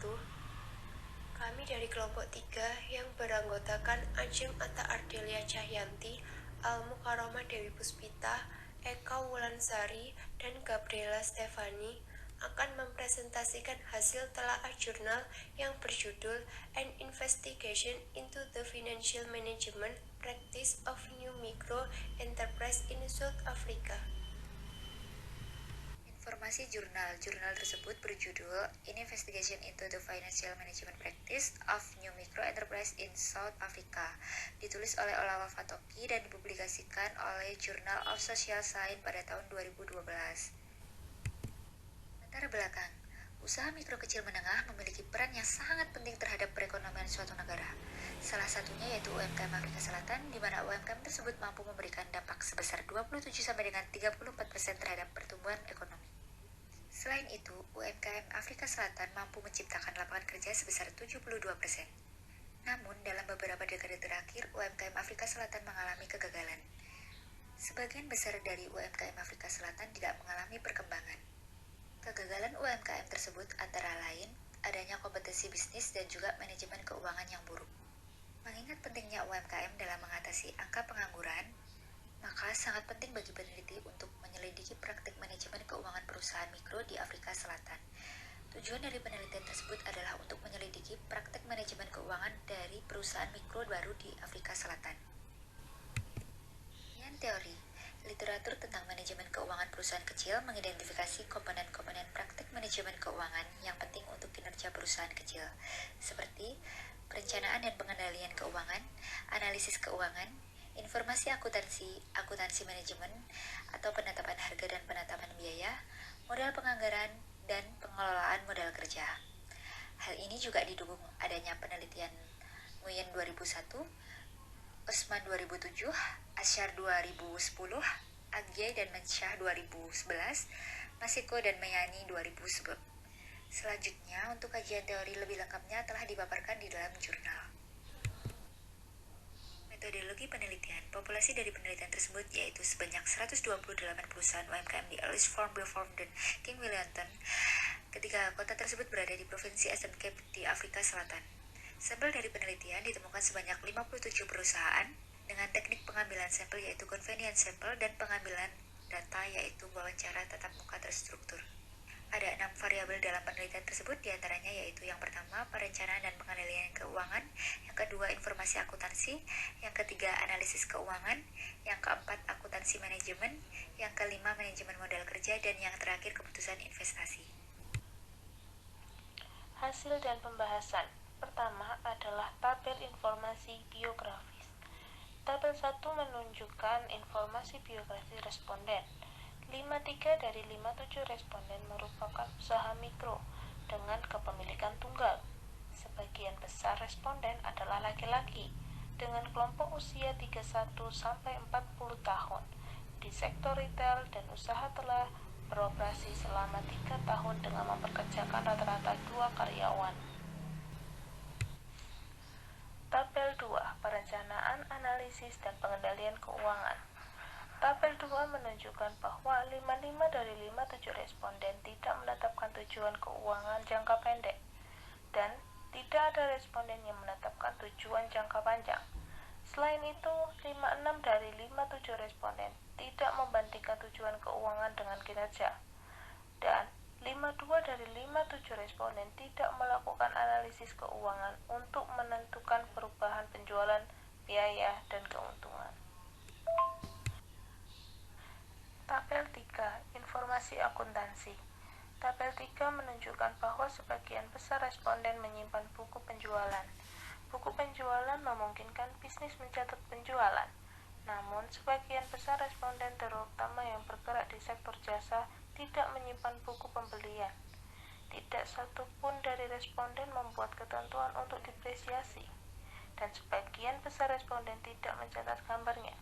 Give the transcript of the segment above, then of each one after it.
wabarakatuh. Kami dari kelompok 3 yang beranggotakan Ajeng Atta Ardelia Cahyanti, Al Mukarramah Dewi Puspita, Eka Wulansari, dan Gabriela Stefani akan mempresentasikan hasil telaah jurnal yang berjudul An Investigation into the Financial Management Practice of New Micro Enterprise in South Africa. Informasi jurnal tersebut berjudul An Investigation into the Financial Management Practice of New Micro Enterprise in South Africa, ditulis oleh Olawa Fatoki dan dipublikasikan oleh Journal of Social Science pada tahun 2012. Latar belakang, usaha mikro kecil menengah memiliki peran yang sangat penting terhadap perekonomian suatu negara. Salah satunya yaitu UMKM Afrika Selatan, di mana UMKM tersebut mampu memberikan dampak sebesar 27-34% terhadap pertumbuhan ekonomi. Selain itu, UMKM Afrika Selatan mampu menciptakan lapangan kerja sebesar 72%. Namun, dalam beberapa dekade terakhir, UMKM Afrika Selatan mengalami kegagalan. Sebagian besar dari UMKM Afrika Selatan tidak mengalami perkembangan. Kegagalan UMKM tersebut antara lain adanya kompetensi bisnis dan juga manajemen keuangan yang buruk. Mengingat pentingnya UMKM dalam mengatasi angka pengangguran, maka sangat penting bagi peneliti untuk menyelidiki praktik manajemen keuangan perusahaan mikro di Afrika Selatan. Tujuan dari penelitian tersebut adalah untuk menyelidiki praktik manajemen keuangan dari perusahaan mikro baru di Afrika Selatan. Yang teori, literatur tentang manajemen keuangan perusahaan kecil mengidentifikasi komponen-komponen praktik manajemen keuangan yang penting untuk kinerja perusahaan kecil, seperti perencanaan dan pengendalian keuangan, analisis keuangan, informasi akuntansi manajemen atau penetapan harga dan penetapan biaya, modal penganggaran, dan pengelolaan modal kerja. Hal ini juga didukung adanya penelitian Nguyen 2001, Usman 2007, Asyar 2010, Agyei dan Mensyah 2011, Masiko dan Mayani 2011. Selanjutnya, untuk kajian teori lebih lengkapnya telah dipaparkan di dalam jurnal. Metodologi penelitian. Populasi dari penelitian tersebut yaitu sebanyak 128 perusahaan UMKM di Alice Farm dan King Wellington. Ketiga kota tersebut berada di Provinsi Eastern Cape di Afrika Selatan. Sampel dari penelitian ditemukan sebanyak 57 perusahaan dengan teknik pengambilan sampel yaitu convenience sample dan pengambilan data yaitu wawancara tatap muka terstruktur. Ada 6 variabel dalam penelitian tersebut, diantaranya yaitu yang pertama, perencanaan dan pengendalian keuangan, yang kedua, informasi akuntansi, yang ketiga, analisis keuangan, yang keempat, akuntansi manajemen, yang kelima, manajemen modal kerja, dan yang terakhir, keputusan investasi. Hasil dan pembahasan. Pertama adalah tabel informasi biografis. Tabel 1 menunjukkan informasi biografi responden. 53 dari 57 responden merupakan usaha mikro dengan kepemilikan tunggal. Sebagian besar responden adalah laki-laki dengan kelompok usia 31 sampai 40 tahun di sektor retail dan usaha telah beroperasi selama 3 tahun dengan mempekerjakan rata-rata 2 karyawan. Tabel 2, perencanaan, analisis, dan pengendalian keuangan. Tabel 2 menunjukkan bahwa 55 dari 57 responden tidak menetapkan tujuan keuangan jangka pendek dan tidak ada responden yang menetapkan tujuan jangka panjang. Selain itu, 56 dari 57 responden tidak membandingkan tujuan keuangan dengan kinerja dan 52 dari 57 responden tidak melakukan analisis keuangan untuk menentukan perubahan penjualan, biaya, dan keuntungan. Tabel 3, informasi akuntansi. Tabel 3 menunjukkan bahwa sebagian besar responden menyimpan buku penjualan. Buku penjualan memungkinkan bisnis mencatat penjualan. Namun, sebagian besar responden terutama yang bergerak di sektor jasa tidak menyimpan buku pembelian. Tidak satu pun dari responden membuat ketentuan untuk depresiasi. Dan sebagian besar responden tidak mencatat gambarnya.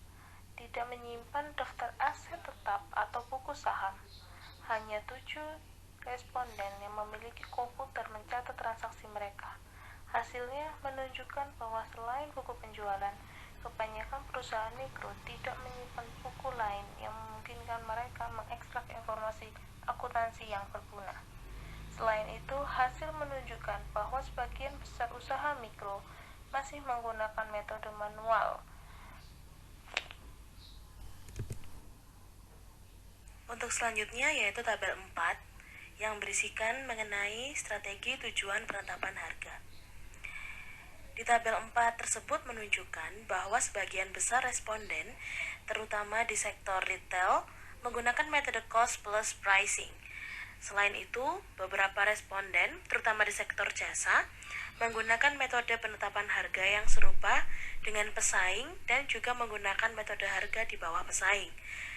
Tidak menyimpan daftar aset tetap atau buku saham. Hanya 7 responden yang memiliki komputer mencatat transaksi mereka. Hasilnya menunjukkan bahwa selain buku penjualan, kebanyakan perusahaan mikro tidak menyimpan buku lain yang memungkinkan mereka mengekstrak informasi akuntansi yang berguna. Selain itu, hasil menunjukkan bahwa sebagian besar usaha mikro masih menggunakan metode manual. Untuk selanjutnya yaitu tabel 4 yang berisikan mengenai strategi tujuan penetapan harga. Di tabel 4 tersebut menunjukkan bahwa sebagian besar responden, terutama di sektor retail, menggunakan metode cost plus pricing. Selain itu, beberapa responden, terutama di sektor jasa, menggunakan metode penetapan harga yang serupa dengan pesaing dan juga menggunakan metode harga di bawah pesaing.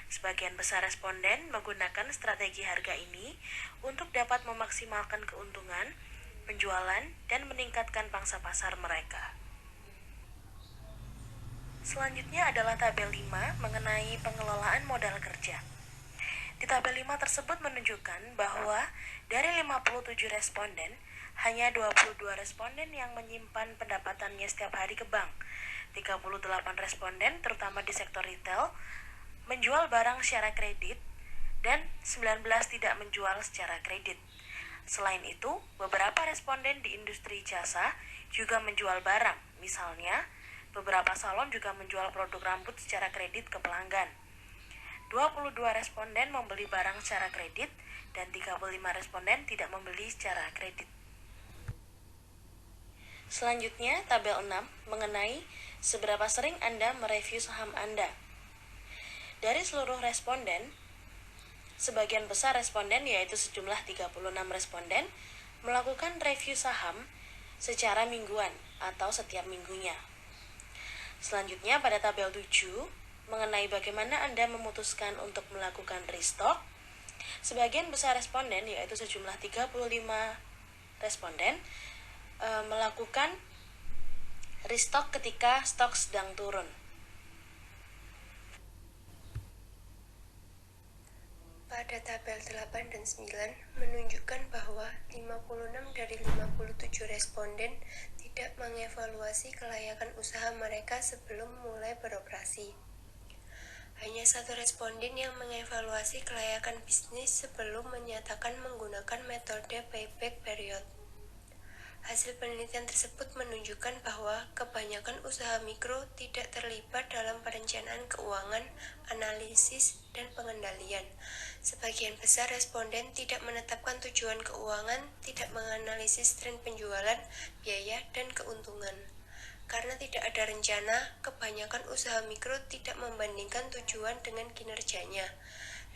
Sebagian besar responden menggunakan strategi harga ini untuk dapat memaksimalkan keuntungan, penjualan, dan meningkatkan pangsa pasar mereka. Selanjutnya adalah tabel 5 mengenai pengelolaan modal kerja. Di tabel 5 tersebut menunjukkan bahwa dari 57 responden, hanya 22 responden yang menyimpan pendapatannya setiap hari ke bank. 38 responden, terutama di sektor retail, menjual barang secara kredit, dan 19 tidak menjual secara kredit. Selain itu, beberapa responden di industri jasa juga menjual barang. Misalnya, beberapa salon juga menjual produk rambut secara kredit ke pelanggan. 22 responden membeli barang secara kredit dan 35 responden tidak membeli secara kredit. Selanjutnya, tabel 6 mengenai seberapa sering Anda mereview saham Anda. Dari seluruh responden, sebagian besar responden, yaitu sejumlah 36 responden, melakukan review saham secara mingguan atau setiap minggunya. Selanjutnya pada tabel 7, mengenai bagaimana Anda memutuskan untuk melakukan restock, sebagian besar responden, yaitu sejumlah 35 responden, melakukan restock ketika stok sedang turun. Pada tabel 8 dan 9 menunjukkan bahwa 56 dari 57 responden tidak mengevaluasi kelayakan usaha mereka sebelum mulai beroperasi. Hanya satu responden yang mengevaluasi kelayakan bisnis sebelum menyatakan menggunakan metode payback period. Hasil penelitian tersebut menunjukkan bahwa kebanyakan usaha mikro tidak terlibat dalam perencanaan keuangan, analisis, dan pengendalian. Sebagian besar responden tidak menetapkan tujuan keuangan, tidak menganalisis tren penjualan, biaya, dan keuntungan. Karena tidak ada rencana, kebanyakan usaha mikro tidak membandingkan tujuan dengan kinerjanya.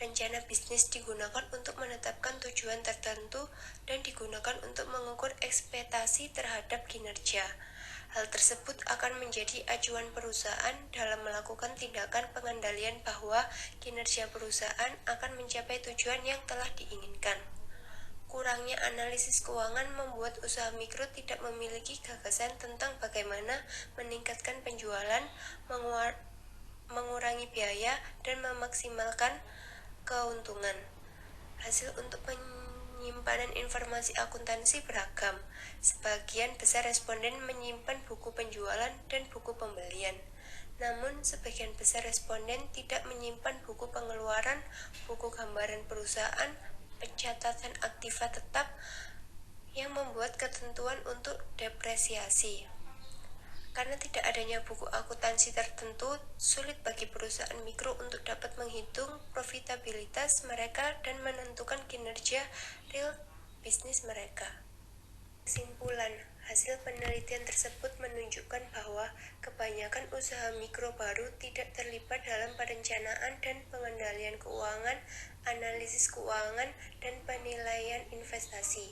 Rencana bisnis digunakan untuk menetapkan tujuan tertentu dan digunakan untuk mengukur ekspektasi terhadap kinerja. Hal tersebut akan menjadi acuan perusahaan dalam melakukan tindakan pengendalian bahwa kinerja perusahaan akan mencapai tujuan yang telah diinginkan. Kurangnya analisis keuangan membuat usaha mikro tidak memiliki gagasan tentang bagaimana meningkatkan penjualan, mengurangi biaya, dan memaksimalkan keuntungan. Hasil untuk penyimpanan informasi akuntansi beragam. Sebagian besar responden menyimpan buku penjualan dan buku pembelian. Namun, sebagian besar responden tidak menyimpan buku pengeluaran, buku gambaran perusahaan, pencatatan aktiva tetap, yang membuat ketentuan untuk depresiasi. Karena tidak adanya buku akuntansi tertentu, sulit bagi perusahaan mikro untuk dapat menghitung profitabilitas mereka dan menentukan kinerja real bisnis mereka. Kesimpulan, hasil penelitian tersebut menunjukkan bahwa kebanyakan usaha mikro baru tidak terlibat dalam perencanaan dan pengendalian keuangan, analisis keuangan, dan penilaian investasi.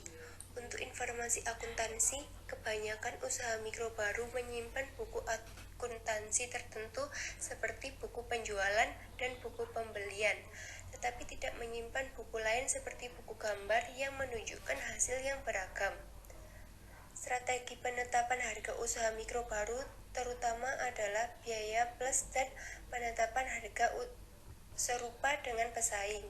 Untuk informasi akuntansi, kebanyakan usaha mikro baru menyimpan buku akuntansi tertentu seperti buku penjualan dan buku pembelian, tetapi tidak menyimpan buku lain seperti buku gambar yang menunjukkan hasil yang beragam. Strategi penetapan harga usaha mikro baru terutama adalah biaya plus dan penetapan harga serupa dengan pesaing.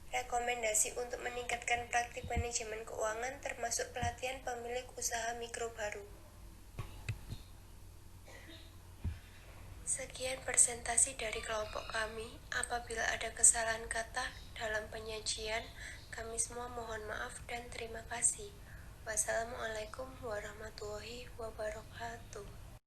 Rekomendasi untuk meningkatkan praktik manajemen keuangan termasuk pelatihan pemilik usaha mikro baru. Sekian presentasi dari kelompok kami. Apabila ada kesalahan kata dalam penyajian. Kami semua mohon maaf dan terima kasih. Wassalamualaikum warahmatullahi wabarakatuh.